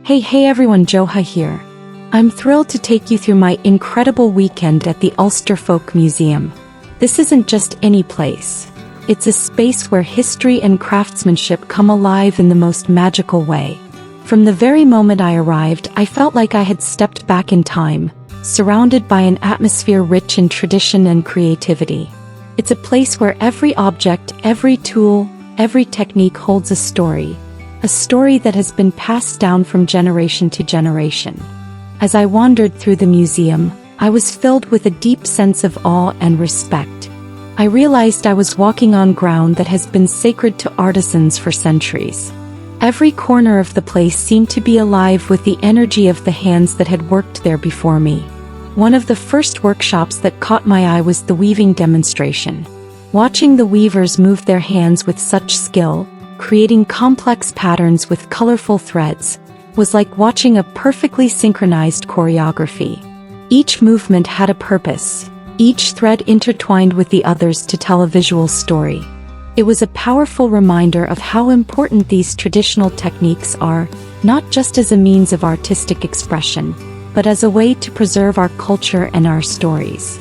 Hey everyone, Joha here. I'm thrilled to take you through my incredible weekend at the Ulster Folk Museum. This isn't just any place. It's a space where history and craftsmanship come alive in the most magical way. From the very moment I arrived, I felt like I had stepped back in time, surrounded by an atmosphere rich in tradition and creativity. It's a place where every object, every tool, every technique holds a story that has been passed down from generation to generation. As I wandered through the museum, I was filled with a deep sense of awe and respect. I realized I was walking on ground that has been sacred to artisans for centuries. Every corner of the place seemed to be alive with the energy of the hands that had worked there before me. One of the first workshops that caught my eye was the weaving demonstration. Watching the weavers move their hands with such skill, creating complex patterns with colorful threads, was like watching a perfectly synchronized choreography. Each movement had a purpose, each thread intertwined with the others to tell a visual story. It was a powerful reminder of how important these traditional techniques are, not just as a means of artistic expression, but as a way to preserve our culture and our stories.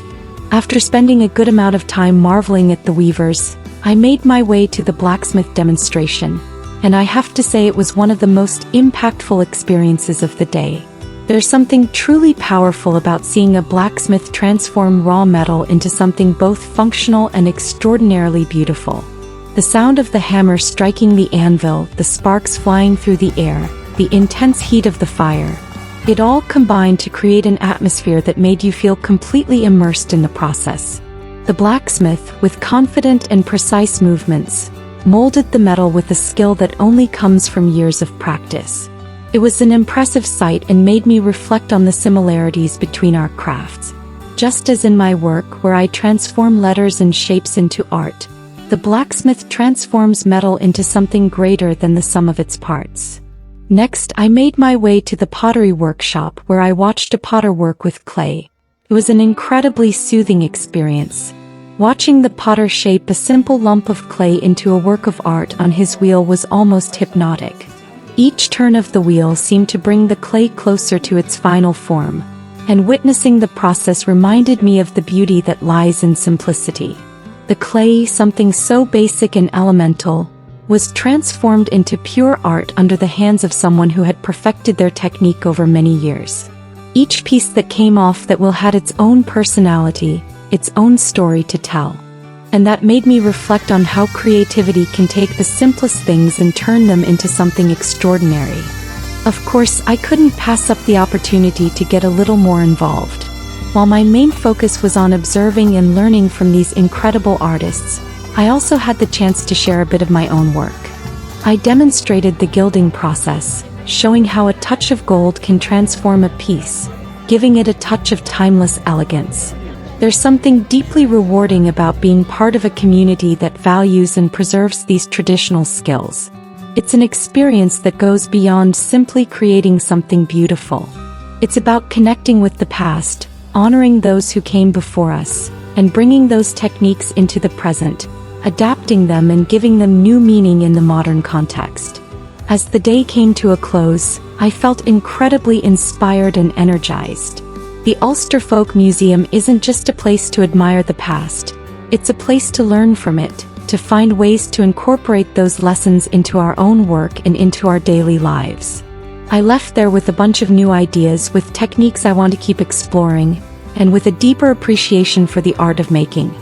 After spending a good amount of time marveling at the weavers, I made my way to the blacksmith demonstration, and I have to say it was one of the most impactful experiences of the day. There's something truly powerful about seeing a blacksmith transform raw metal into something both functional and extraordinarily beautiful. The sound of the hammer striking the anvil, the sparks flying through the air, the intense heat of the fire, it all combined to create an atmosphere that made you feel completely immersed in the process. The blacksmith, with confident and precise movements, molded the metal with a skill that only comes from years of practice. It was an impressive sight and made me reflect on the similarities between our crafts. Just as in my work where I transform letters and shapes into art, the blacksmith transforms metal into something greater than the sum of its parts. Next, I made my way to the pottery workshop where I watched a potter work with clay. It was an incredibly soothing experience. Watching the potter shape a simple lump of clay into a work of art on his wheel was almost hypnotic. Each turn of the wheel seemed to bring the clay closer to its final form, and witnessing the process reminded me of the beauty that lies in simplicity. The clay, something so basic and elemental, was transformed into pure art under the hands of someone who had perfected their technique over many years. Each piece that came off that wheel had its own personality, its own story to tell. And that made me reflect on how creativity can take the simplest things and turn them into something extraordinary. Of course, I couldn't pass up the opportunity to get a little more involved. While my main focus was on observing and learning from these incredible artists, I also had the chance to share a bit of my own work. I demonstrated the gilding process, showing how a touch of gold can transform a piece, giving it a touch of timeless elegance. There's something deeply rewarding about being part of a community that values and preserves these traditional skills. It's an experience that goes beyond simply creating something beautiful. It's about connecting with the past, honoring those who came before us, and bringing those techniques into the present, adapting them and giving them new meaning in the modern context. As the day came to a close, I felt incredibly inspired and energized. The Ulster Folk Museum isn't just a place to admire the past, it's a place to learn from it, to find ways to incorporate those lessons into our own work and into our daily lives. I left there with a bunch of new ideas, with techniques I want to keep exploring, and with a deeper appreciation for the art of making.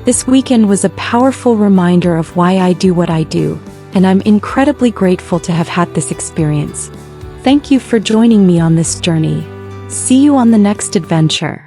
This weekend was a powerful reminder of why I do what I do, and I'm incredibly grateful to have had this experience. Thank you for joining me on this journey. See you on the next adventure.